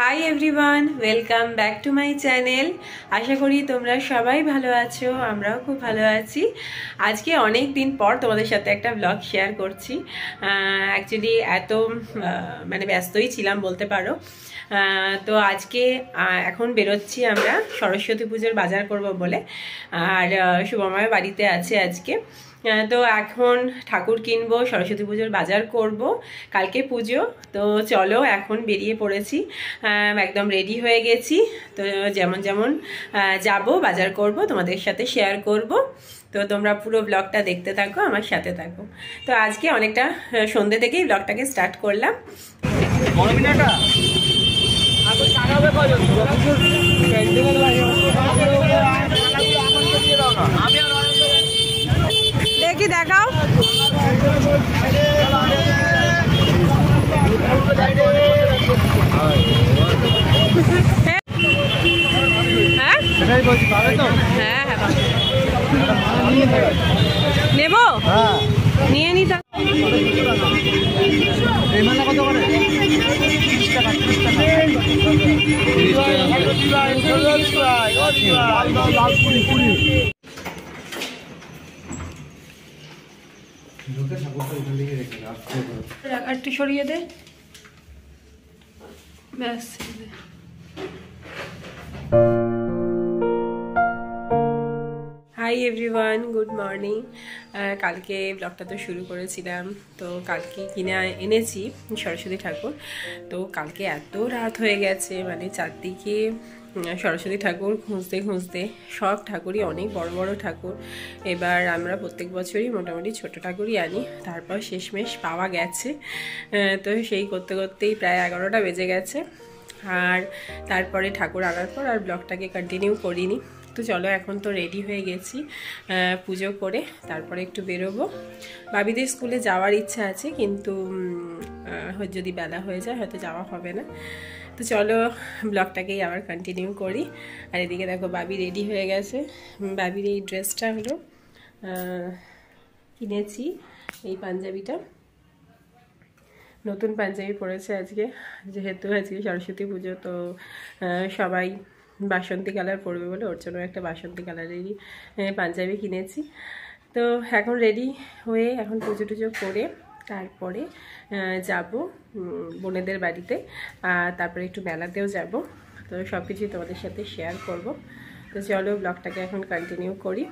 High everyone, welcome back to my channel. আশা করি তোমরা সবাই ভালো আছো, আমরাও খুব ভালো আছি। আজকে অনেক দিন পর তোমাদের সাথে একটা ব্লগ শেয়ার করছি। অ্যাকচুয়ালি এত ব্যস্তই ছিলাম বলতে পারো। তো আজকে এখন বেরোচ্ছি আমরা সরস্বতী পুজোর বাজার করব বলে। আর শুভময় বাড়িতে আছে আজকে। তো এখন ঠাকুর কিনবো, সরস্বতী পুজোর বাজার করব, কালকে পুজো। তো চলো এখন বেরিয়ে পড়েছি, একদম রেডি হয়ে গেছি। তো যেমন যেমন যাব বাজার করব তোমাদের সাথে শেয়ার করব। তো তোমরা পুরো ব্লগটা দেখতে থাকো, আমার সাথে থাকো। তো আজকে অনেকটা সন্ধ্যে থেকেই ব্লগটাকে স্টার্ট করলাম। দেখি দেখাও। নেব, নিয়ে নি। একটু সরিয়ে দে, ব্যাস। Hi everyone, good morning. কালকে ব্লগটা তো শুরু করেছিলাম। তো কালকে কিনে এনেছি সরস্বতী ঠাকুর। তো কালকে এত রাত হয়ে গেছে, চারদিকে সরস্বতী ঠাকুর খুঁজতে খুঁজতে। সব ঠাকুরই অনেক বড় বড় ঠাকুর। এবার আমরা প্রত্যেক বছরই মোটামুটি ছোট ঠাকুরই আনি, তারপর শেষমেশ পাওয়া গেছে। তো সেই করতে করতেই প্রায় 11টা বেজে গেছে। আর তারপরে ঠাকুর আনার পর আর ব্লগটাকে কন্টিনিউ করিনি। তো চলো, এখন তো রেডি হয়ে গেছি, পুজো করে তারপরে একটু বেরোবো। বাবিদের স্কুলে যাওয়ার ইচ্ছা আছে, কিন্তু যদি বেলা হয়ে যায় হয়তো যাওয়া হবে না। তো চলো ব্লগটাকেই আবার কন্টিনিউ করি। আর এদিকে দেখো বাবি রেডি হয়ে গেছে। বাবির এই ড্রেসটা হলো কিনেছি, এই পাঞ্জাবিটা, নতুন পাঞ্জাবি পরেছে আজকে, যেহেতু আজকে সরস্বতী পুজো। তো সবাই বাসন্তী কালার পরবে বলে ওর জন্য একটা বাসন্তী কালারেরই পাঞ্জাবি কিনেছি। তো এখন রেডি হয়ে এখন পুজো টুজো করে তারপরে যাব বোনেদের বাড়িতে, তারপরে একটু মেলাতেও যাব। তো সব কিছুই তোমাদের সাথে শেয়ার করব। তো চলো ব্লগটাকে এখন কন্টিনিউ করি।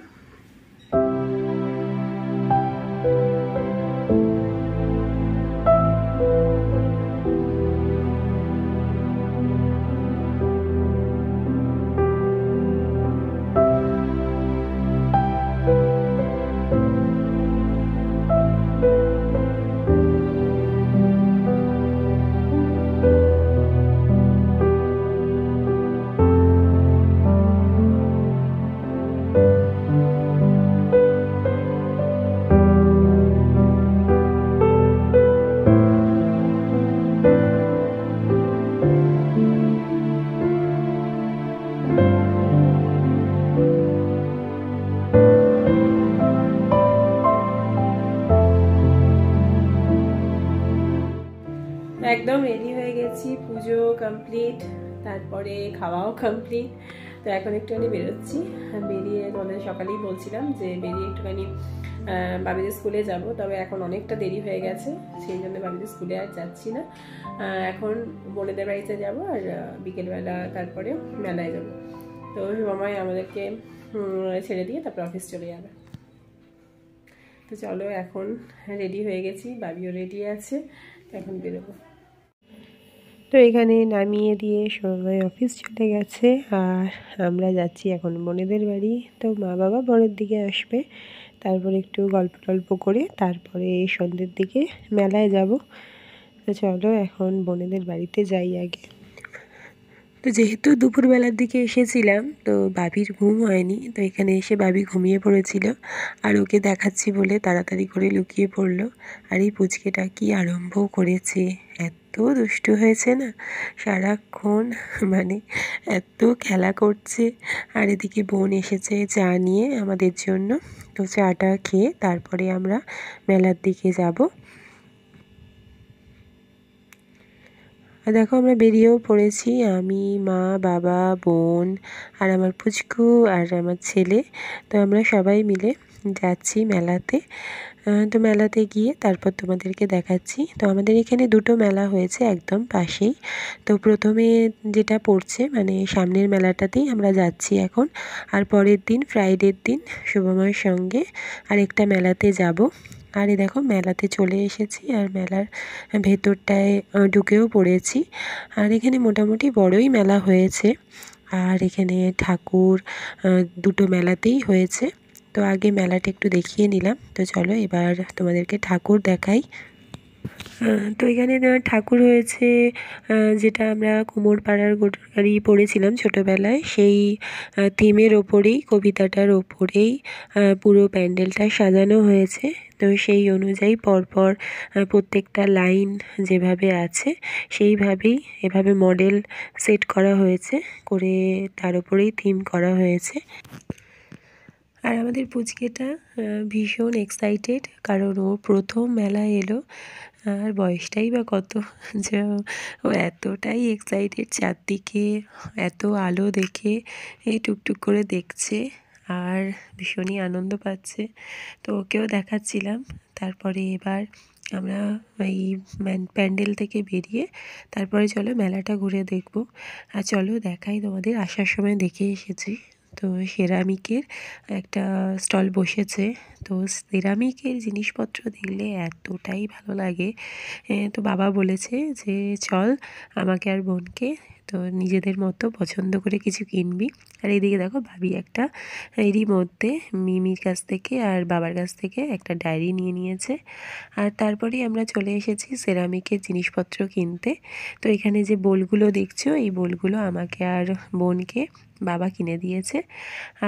একদম রেডি হয়ে গেছি, পুজো কমপ্লিট, তারপরে খাওয়াও কমপ্লিট। তো এখন একটুখানি বেরোচ্ছি। বেরিয়ে তোমাদের সকালেই বলছিলাম যে বেরিয়ে একটুখানি বাবিদের স্কুলে যাব, তবে এখন অনেকটা দেরি হয়ে গেছে, সেই জন্য বাবিদের স্কুলে আর যাচ্ছি না। এখন বোনেদের বাড়িতে যাব, আর বিকেলবেলা তারপরে মেলায় যাব। তো সময় আমাদেরকে ছেড়ে দিয়ে তারপর অফিস চলে যাবে। তো চলো, এখন রেডি হয়ে গেছি, বাবিও রেডি আছে, এখন বেরোবো। তো এখানে নামিয়ে দিয়ে সবাই অফিস চলে গেছে, আর আমরা যাচ্ছি এখন বোনেদের বাড়ি। তো মা বাবা পরের দিকে আসবে, তারপরে একটু গল্প টল্প করে তারপরে সন্ধ্যের দিকে মেলায় যাব। তো চলো এখন বোনেদের বাড়িতে যাই আগে। তো যেহেতু দুপুরবেলার দিকে এসেছিলাম, তো বাবির ঘুম হয়নি। তো এখানে এসে বাবি ঘুমিয়ে পড়েছিল, আর ওকে দেখাচ্ছি বলে তাড়াতাড়ি করে লুকিয়ে পড়লো। আর এই পুচকেটা কি আরম্ভ করেছে, এত দুষ্টু হয়েছে না, সারাক্ষণ এত খেলা করছে। আর এদিকে বোন এসেছে চা নিয়ে আমাদের জন্য। তো চাটা খেয়ে তারপরে আমরা মেলার দিকে যাব। আর দেখো আমরা বেরিয়েও পড়েছি, আমি, মা, বাবা, বোন আর আমার পুচকু আর আমার ছেলে। তো আমরা সবাই মিলে যাচ্ছি মেলাতে। তো মেলাতে গিয়ে তারপর তোমাদেরকে দেখাচ্ছি। তো আমাদের এখানে দুটো মেলা হয়েছে একদম পাশেই। তো প্রথমে যেটা পড়ছে মানে সামনের মেলাটাতেই আমরা যাচ্ছি এখন। আর পরের দিন ফ্রাইডের দিন শুভময়ের সঙ্গে আরেকটা মেলাতে যাব। আর এই দেখো মেলাতে চলে এসেছি আর মেলার ভেতরটায় ঢুকেও পড়েছি। আর এখানে মোটামুটি বড়ই মেলা হয়েছে। আর এখানে ঠাকুর দুটো মেলাতেই হয়েছে। তো আগে মেলাটা একটু দেখিয়ে নিলাম। তো চলো এবার তোমাদেরকে ঠাকুর দেখাই। তো এখানে ঠাকুর হয়েছে যেটা আমরা কুমোরপাড়ার গোটরগাড়ি পড়েছিলাম ছোটোবেলায়, সেই থিমের ওপরেই, কবিতাটার ওপরেই পুরো প্যান্ডেলটা সাজানো হয়েছে। তো সেই অনুযায়ী পরপর প্রত্যেকটা লাইন যেভাবে আছে সেইভাবেই এভাবে মডেল সেট করা হয়েছে, করে তার ওপরেই থিম করা হয়েছে। আর আমাদের পুচকেটা ভীষণ এক্সাইটেড, কারণ ও প্রথম মেলায় এলো। আর বয়সটাই বা কত, যে ও এতটাই এক্সাইটেড, চারদিকে এত আলো দেখে এই টুকটুক করে দেখছে আর ভীষণই আনন্দ পাচ্ছে। তো ওকেও দেখাচ্ছিলাম। তারপরে এবার আমরা এই প্যান্ডেল থেকে বেরিয়ে তারপরে চলো মেলাটা ঘুরে দেখব। আর চলো দেখাই, তোমাদের আসার সময় দেখে এসেছি। তো সেরামিকের একটা স্টল বসেছে। তো সেরামিকের জিনিসপত্র দেখলে এতটাই ভালো লাগে। তো বাবা বলেছে যে চল আমাকে আর বোনকে, তো নিজেদের মতো পছন্দ করে কিছু কিনবি। আর এইদিকে দেখো ভাবি একটা এরই মধ্যে মিমির কাছ থেকে আর বাবার কাছ থেকে একটা ডায়েরি নিয়ে নিয়েছে। আর তারপরেই আমরা চলে এসেছি সেরামিকের জিনিসপত্র কিনতে। তো এখানে যে বোলগুলো দেখছো, এই বোলগুলো আমাকে আর বোনকে বাবা কিনে দিয়েছে।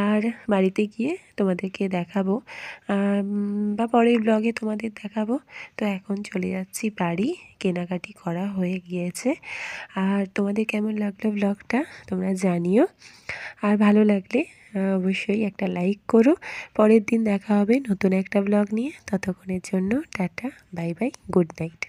আর বাড়িতে গিয়ে তোমাদেরকে দেখাবো বা পরের ব্লগে তোমাদের দেখাবো। তো এখন চলে যাচ্ছি বাড়ি, কেনাকাটি করা হয়ে গিয়েছে। আর তোমাদের কেমন লাগলো ব্লগটা তোমরা জানিও। আর ভালো লাগলে অবশ্যই একটা লাইক করো। পরের দিন দেখা হবে নতুন একটা ব্লগ নিয়ে। ততক্ষণের জন্য tata, bye bye, good night.